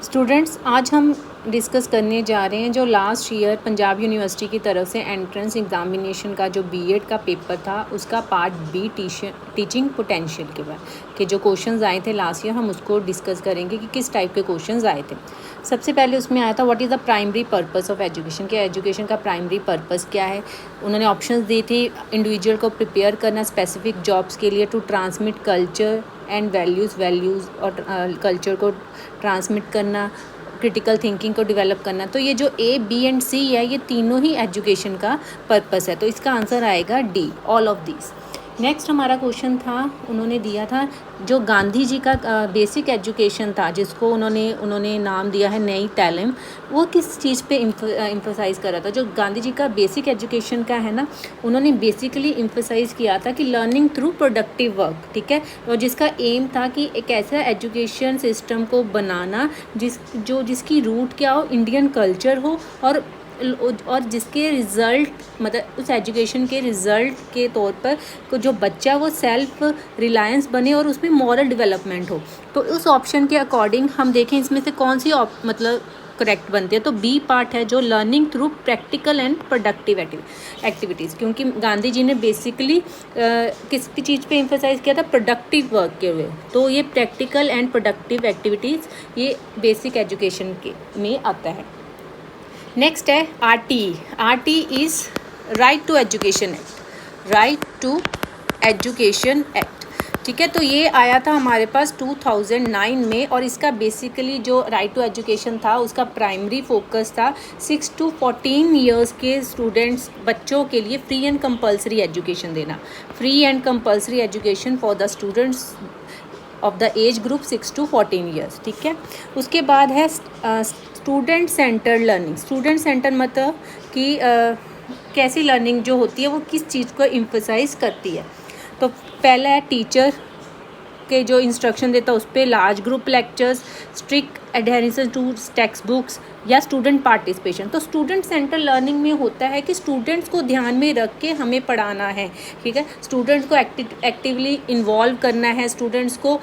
Students, आज हम discuss करने जा रहे हैं जो लास्ट ईयर पंजाब यूनिवर्सिटी की तरफ से एंट्रेंस एग्ज़ामिनेशन का जो बीएड का पेपर था उसका पार्ट बी टीचिंग पोटेंशियल के बाद के जो क्वेश्चंस आए थे लास्ट ईयर, हम उसको डिस्कस करेंगे कि किस टाइप के क्वेश्चंस आए थे। सबसे पहले उसमें आया था what is the primary purpose of education, कि एजुकेशन का प्राइमरी पर्पस क्या है। उन्होंने ऑप्शंस दी थी इंडिविजुअल को प्रिपेयर करना स्पेसिफिक जॉब्स के लिए, to transmit culture and values और कल्चर को ट्रांसमिट करना, क्रिटिकल थिंकिंग को डेवलप करना। तो ये जो ए बी एंड सी है ये तीनों ही एजुकेशन का पर्पस है, तो इसका आंसर आएगा D, all of this. Next हमारा क्वेश्चन था, उन्होंने दिया था जो गांधी जी का बेसिक एजुकेशन था जिसको उन्होंने नाम दिया है नई तालीम, वो किस चीज़ पे एम्फसाइज़ कर रहा था। जो गांधी जी का बेसिक एजुकेशन का है ना, उन्होंने बेसिकली एम्फसाइज़ किया था कि लर्निंग थ्रू प्रोडक्टिव वर्क, ठीक है, और जिसका एम था कि एक ऐसा एजुकेशन सिस्टम को बनाना जिसकी रूट क्या हो, इंडियन कल्चर हो, और जिसके रिज़ल्ट मतलब उस एजुकेशन के रिज़ल्ट के तौर पर को जो बच्चा वो सेल्फ रिलायंस बने और उसमें मॉरल डेवलपमेंट हो। तो उस ऑप्शन के अकॉर्डिंग हम देखें इसमें से कौन सी मतलब करेक्ट बनती है। तो बी पार्ट है जो learning through practical and productive activities, क्योंकि गांधी जी ने बेसिकली किस चीज़ पे एम्फसाइज़ किया था, प्रोडक्टिव वर्क के हुए। तो ये प्रैक्टिकल एंड प्रोडक्टिव एक्टिविटीज़ ये बेसिक एजुकेशन के में आता है। नेक्स्ट है RT is right to education act, ठीक है। तो ये आया था हमारे पास 2009 में, और इसका बेसिकली जो राइट टू एजुकेशन था उसका प्राइमरी फोकस था 6 to 14 ईयर्स के स्टूडेंट्स बच्चों के लिए फ्री एंड कंपलसरी एजुकेशन देना, free and compulsory education for the students of the age group 6 to 14 years, ठीक है। उसके बाद है student centre learning. Student centre मतलब कि कैसी लर्निंग जो होती है वो किस चीज़ को एम्फसाइज़ करती है। तो पहला है टीचर के जो इंस्ट्रक्शन देता है उस पर, large group lectures, strict adherence to textbooks या स्टूडेंट पार्टिसिपेशन। तो स्टूडेंट सेंटर लर्निंग में होता है कि स्टूडेंट्स को ध्यान में रख के हमें पढ़ाना है, ठीक है। स्टूडेंट्स को एक्टिवली इन्वॉल्व करना है, स्टूडेंट्स को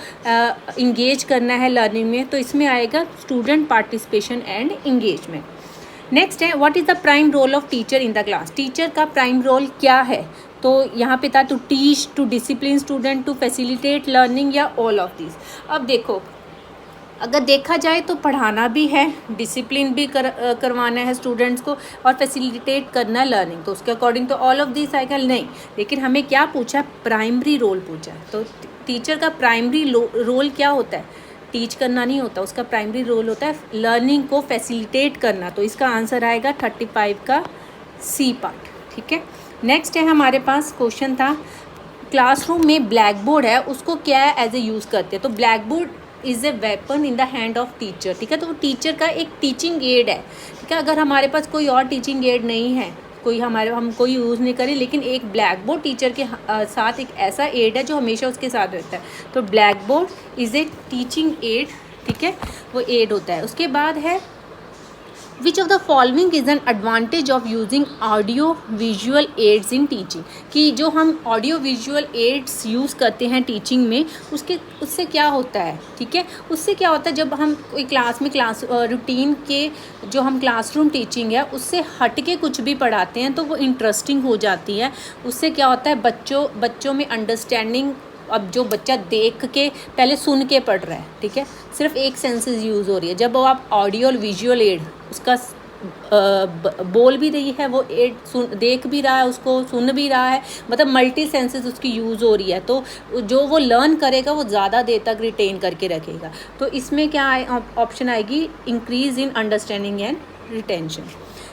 इंगेज करना है लर्निंग में। तो इसमें आएगा student participation and engagement. Next है what is the prime role of teacher in the class. Teacher का प्राइम रोल क्या है। तो यहाँ पे था to teach, to discipline student, to facilitate learning, या ऑल ऑफ दिस। अब देखो, अगर देखा जाए तो पढ़ाना भी है, डिसिप्लिन भी करवाना है स्टूडेंट्स को, और फैसिलिटेट करना है लर्निंग। तो उसके अकॉर्डिंग तो ऑल ऑफ दिस आएगा नहीं, लेकिन हमें क्या पूछा, प्राइमरी रोल पूछा। तो टीचर का प्राइमरी रोल क्या होता है, टीच करना नहीं होता, उसका प्राइमरी रोल होता है लर्निंग को फैसिलिटेट करना। तो इसका आंसर आएगा 35 का सी पार्ट, ठीक है। नेक्स्ट है हमारे पास क्वेश्चन था, क्लासरूम में ब्लैक बोर्ड है उसको क्या एज ए यूज़ करते हैं। तो black board is a weapon in the hand of teacher, ठीक है। तो वो टीचर का एक टीचिंग एड है, ठीक है। अगर हमारे पास कोई और टीचिंग एड नहीं है, हम कोई यूज़ नहीं करें, लेकिन एक ब्लैक बोर्ड टीचर के साथ एक ऐसा एड है जो हमेशा उसके साथ रहता है। तो black board is a teaching add, ठीक है, वो एड होता है। उसके बाद है which of the following is an advantage of using audio visual aids in teaching, कि जो हम ऑडियो विजुअल एड्स यूज़ करते हैं टीचिंग में उससे क्या होता है, ठीक है। उससे क्या होता है, जब हम कोई क्लास रूटीन के जो हम क्लासरूम टीचिंग है उससे हट के कुछ भी पढ़ाते हैं तो वो इंटरेस्टिंग हो जाती है। उससे क्या होता है, बच्चों में अंडरस्टैंडिंग, अब जो बच्चा देख के पहले सुन के पढ़ रहा है, ठीक है, सिर्फ एक सेंसेस यूज़ हो रही है। जब वो आप ऑडियो और विजुअल एड उसका बोल भी रही है, वो एड देख भी रहा है, उसको सुन भी रहा है, मतलब मल्टी सेंसेस उसकी यूज़ हो रही है, तो जो वो लर्न करेगा वो ज़्यादा देर तक रिटेन करके रखेगा। तो इसमें क्या ऑप्शन आएगी, increase in understanding and retention.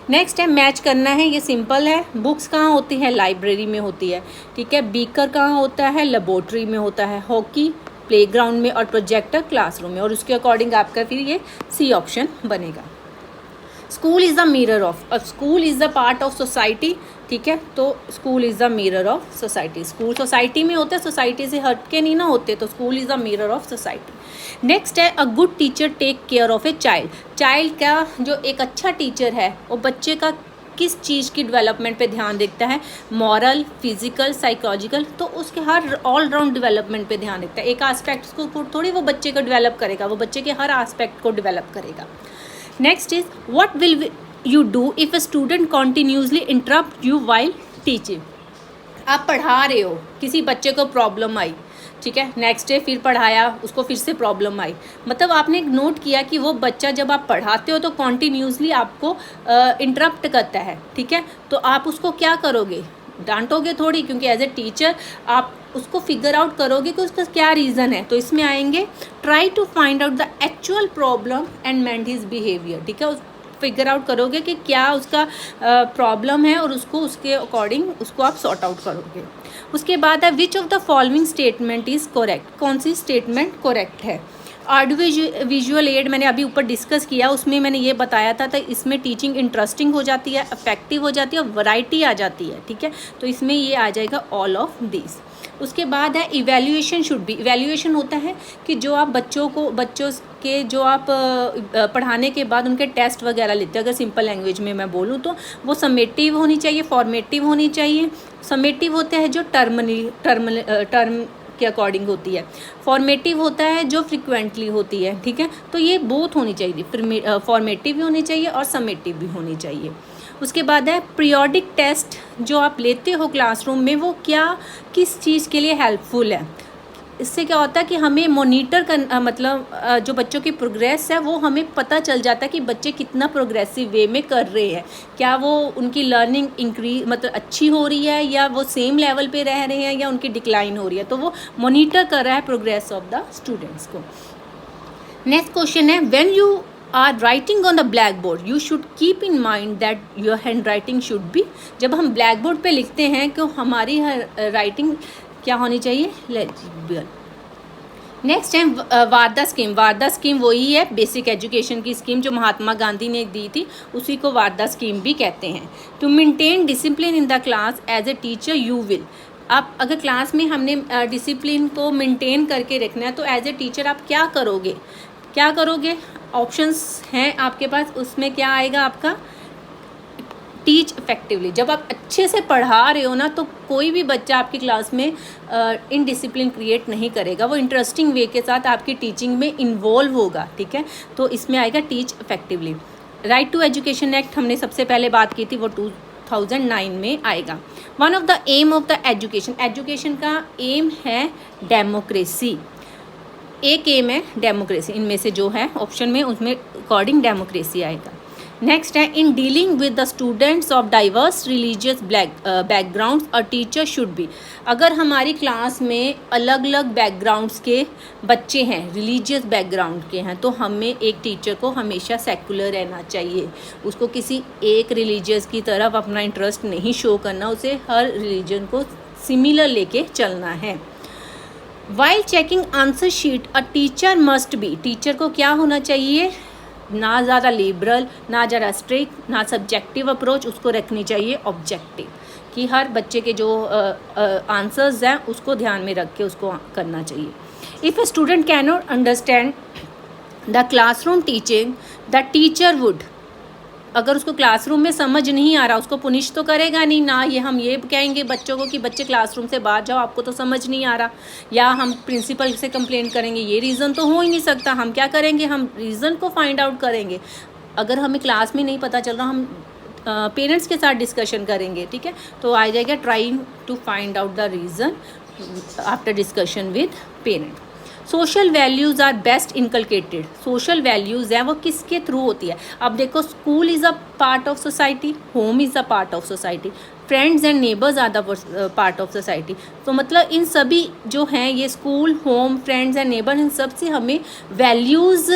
Next है मैच करना है, ये सिंपल है। बुक्स कहाँ होती है, लाइब्रेरी में होती है, ठीक है। बीकर कहाँ होता है, लेबोरेटरी में होता है। हॉकी प्लेग्राउंड में, और प्रोजेक्टर क्लासरूम में। और उसके अकॉर्डिंग आपका फिर ये सी ऑप्शन बनेगा। School is the mirror of, अब school is the part of society, ठीक है। तो school is the mirror of society, school society में होते हैं, सोसाइटी से हट के नहीं ना होते, तो school is the mirror of society. Next है a good teacher take care of a child. Child का जो एक अच्छा टीचर है वो बच्चे का किस चीज़ की डेवलपमेंट पे ध्यान देता है, मॉरल, फिजिकल, साइकोलॉजिकल, तो उसके हर ऑल राउंड डेवलपमेंट पे ध्यान देता है। एक आस्पेक्ट को थोड़ी वो बच्चे को डेवलप करेगा, वो बच्चे के हर आस्पेक्ट को डेवलप करेगा। Next is what will you do if a student continuously interrupt you while teaching. आप पढ़ा रहे हो, किसी बच्चे को प्रॉब्लम आई, ठीक है, नेक्स्ट डे फिर पढ़ाया, उसको फिर से प्रॉब्लम आई, मतलब आपने एक नोट किया कि वो बच्चा जब आप पढ़ाते हो तो कॉन्टिन्यूसली आपको इंटरप्ट करता है, ठीक है, तो आप उसको क्या करोगे, डांटोगे थोड़ी, क्योंकि एज ए टीचर आप उसको फिगर आउट करोगे कि उसका क्या रीज़न है। तो इसमें आएंगे try to find out the actual problem and mend his behaviour, ठीक है, फिगर आउट करोगे कि क्या उसका प्रॉब्लम है और उसको उसके अकॉर्डिंग उसको आप सॉर्ट आउट करोगे। उसके बाद है which of the following statement is correct, कौन सी स्टेटमेंट करेक्ट है। ऑडियो विजुअल एड मैंने अभी ऊपर डिस्कस किया, उसमें मैंने ये बताया था तो इसमें टीचिंग इंटरेस्टिंग हो जाती है, इफेक्टिव हो जाती है और वैरायटी आ जाती है, ठीक है, तो इसमें ये आ जाएगा ऑल ऑफ दिस। उसके बाद है इवैल्यूएशन शुड बी, इवैल्यूएशन होता है कि जो आप बच्चों के जो आप पढ़ाने के बाद उनके टेस्ट वगैरह लेते हैं, अगर सिंपल लैंग्वेज में मैं बोलूँ तो वो समेटिव होनी चाहिए, फॉर्मेटिव होनी चाहिए। समेटिव होता है जो टर्म के अकॉर्डिंग होती है, फॉर्मेटिव होता है जो फ्रिक्वेंटली होती है, ठीक है, तो ये बोथ होनी चाहिए, फॉर्मेटिव भी होनी चाहिए और समेटिव भी होनी चाहिए। उसके बाद है पीरियोडिक टेस्ट जो आप लेते हो क्लासरूम में, वो क्या किस चीज़ के लिए हेल्पफुल है। इससे क्या होता है कि हमें मॉनिटर कर मतलब जो बच्चों की प्रोग्रेस है वो हमें पता चल जाता है कि बच्चे कितना प्रोग्रेसिव वे में कर रहे हैं, क्या वो उनकी लर्निंग इंक्रीज मतलब अच्छी हो रही है या वो सेम लेवल पे रह रहे हैं या उनकी डिक्लाइन हो रही है, तो वो मॉनिटर कर रहा है प्रोग्रेस ऑफ द स्टूडेंट्स को। नेक्स्ट क्वेश्चन है when you are writing on the blackboard you should keep in mind that your handwriting should be, जब हम ब्लैक बोर्ड पर लिखते हैं तो हमारी राइटिंग क्या होनी चाहिए, लेजिबल। नेक्स्ट है वारदा स्कीम, वारदा स्कीम वही है बेसिक एजुकेशन की स्कीम जो महात्मा गांधी ने दी थी, उसी को वारदा स्कीम भी कहते हैं। To maintain discipline in the class as a teacher you will, आप अगर क्लास में हमने डिसिप्लिन को मेंटेन करके रखना है तो एज ए टीचर आप क्या करोगे, क्या करोगे, ऑप्शंस हैं आपके पास, उसमें क्या आएगा आपका टीच इफेक्टिवली। जब आप अच्छे से पढ़ा रहे हो ना तो कोई भी बच्चा आपकी क्लास में इनडिसिप्लिन क्रिएट नहीं करेगा, वो इंटरेस्टिंग वे के साथ आपकी टीचिंग में इन्वॉल्व होगा, ठीक है, तो इसमें आएगा teach effectively. Right to education act हमने सबसे पहले बात की थी, वो 2009 में आएगा। One of the aim of the education, education का एम है डेमोक्रेसी, एक एम है डेमोक्रेसी, इनमें से जो है ऑप्शन में उसमें अकॉर्डिंग डेमोक्रेसी आएगा। नेक्स्ट है in dealing with the students of diverse religious backgrounds a teacher should be, अगर हमारी क्लास में अलग अलग बैकग्राउंड्स के बच्चे हैं, रिलीजियस बैकग्राउंड के हैं, तो हमें एक टीचर को हमेशा सेकुलर रहना चाहिए, उसको किसी एक रिलीजियस की तरफ अपना इंटरेस्ट नहीं शो करना, उसे हर रिलीजन को सिमिलर लेके चलना है। While checking answer sheet a teacher must be, teacher को क्या होना चाहिए, ना ज़्यादा लिबरल ना ज़्यादा स्ट्रिक्ट ना सब्जेक्टिव अप्रोच, उसको रखनी चाहिए ऑब्जेक्टिव, कि हर बच्चे के जो आंसर्स हैं उसको ध्यान में रख के उसको करना चाहिए। If a student can not understand the classroom teaching the teacher would, अगर उसको क्लासरूम में समझ नहीं आ रहा उसको पुनिश तो करेगा नहीं ना, ये हम ये कहेंगे बच्चों को कि बच्चे क्लासरूम से बाहर जाओ आपको तो समझ नहीं आ रहा, या हम प्रिंसिपल से कंप्लेंट करेंगे, ये रीज़न तो हो ही नहीं सकता। हम क्या करेंगे, हम रीज़न को फाइंड आउट करेंगे। अगर हमें क्लास में नहीं पता चल रहा हम पेरेंट्स के साथ डिस्कशन करेंगे, ठीक है, तो आ जाएगा trying to find out the reason after discussion with parent. Social values are best inculcated, social values हैं वो किसके थ्रू होती है। अब देखो school is a part of society, home is a part of society, friends and neighbours are the part of society, तो मतलब इन सभी जो हैं ये school, home, friends and neighbour, इन सब से हमें वैल्यूज़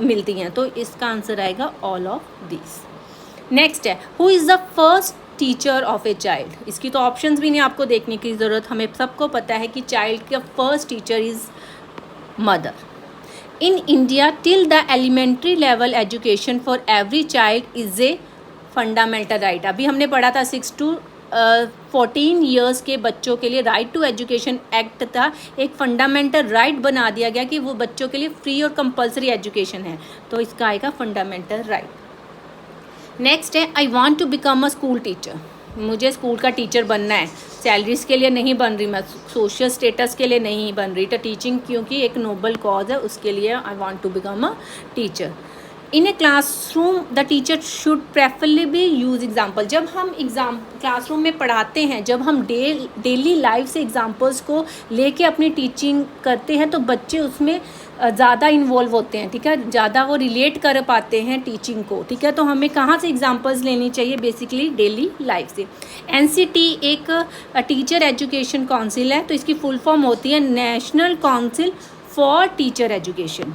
मिलती हैं, तो इसका आंसर आएगा ऑल ऑफ दिस। नेक्स्ट है who is the first teacher of a child, इसकी तो ऑप्शंस भी नहीं आपको देखने की ज़रूरत, हमें सबको पता है कि चाइल्ड का first teacher is mother. In India till the elementary level education for every child is a fundamental right, अभी हमने पढ़ा था 6 to 14 ईयर्स के बच्चों के लिए राइट टू एजुकेशन एक्ट था, एक फंडामेंटल राइट बना दिया गया कि वो बच्चों के लिए फ्री और कंपलसरी एजुकेशन है, तो इसका आएगा फंडामेंटल राइट। नेक्स्ट है I want to become a school teacher, मुझे स्कूल का टीचर बनना है, सैलरीज के लिए नहीं बन रही मैं, सोशल स्टेटस के लिए नहीं बन रही, तो टीचिंग क्योंकि एक नोबल कॉज है उसके लिए I want to become a teacher. In a classroom the teacher should preferably use example, जब हम क्लासरूम में पढ़ाते हैं, जब हम डेली लाइफ से एग्जाम्पल्स को लेके अपनी टीचिंग करते हैं तो बच्चे उसमें ज़्यादा इन्वॉल्व होते हैं, ठीक है, ज़्यादा वो रिलेट कर पाते हैं टीचिंग को, ठीक है। तो हमें कहाँ से एग्जांपल्स लेनी चाहिए, बेसिकली डेली लाइफ से। एनसीटी एक टीचर एजुकेशन काउंसिल है, तो इसकी फुल फॉर्म होती है national council for teacher education.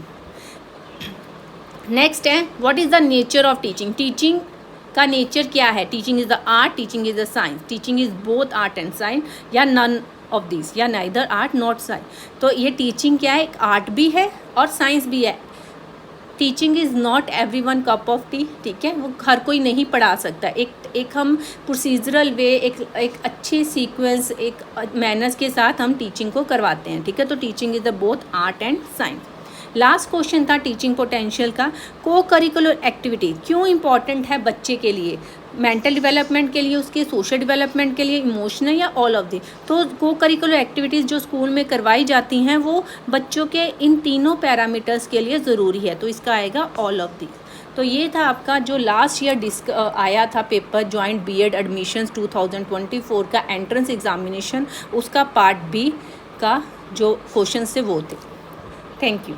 Next है what is the nature of teaching, teaching का नेचर क्या है, teaching is the art, teaching is the science, teaching is both art and science, या नन ऑफ दिस, या neither art not science. तो ये teaching क्या है, एक आर्ट भी है और साइंस भी है। Teaching is not everyone cup of T, ठीक है, वो हर कोई नहीं पढ़ा सकता। एक हम प्रोसीजरल वे, एक अच्छे सीक्वेंस, एक मैनर्स के साथ हम टीचिंग को करवाते हैं, ठीक है। तो teaching is the both art and science. Last question था टीचिंग पोटेंशियल का, को करिकुलर एक्टिविटी क्यों इम्पॉर्टेंट है बच्चे के लिए, मेंटल डेवलपमेंट के लिए, उसके सोशल डेवलपमेंट के लिए, इमोशनल, या ऑल ऑफ दी। तो को करिकुलर एक्टिविटीज़ जो स्कूल में करवाई जाती हैं वो बच्चों के इन तीनों पैरामीटर्स के लिए ज़रूरी है, तो इसका आएगा ऑल ऑफ दी। तो ये था आपका जो लास्ट ईयर आया था पेपर जॉइंट बीएड एडमिशन्स 2024 का एंट्रेंस एग्जामिनेशन, उसका पार्ट बी का जो क्वेश्चन थे वो थे। Thank you.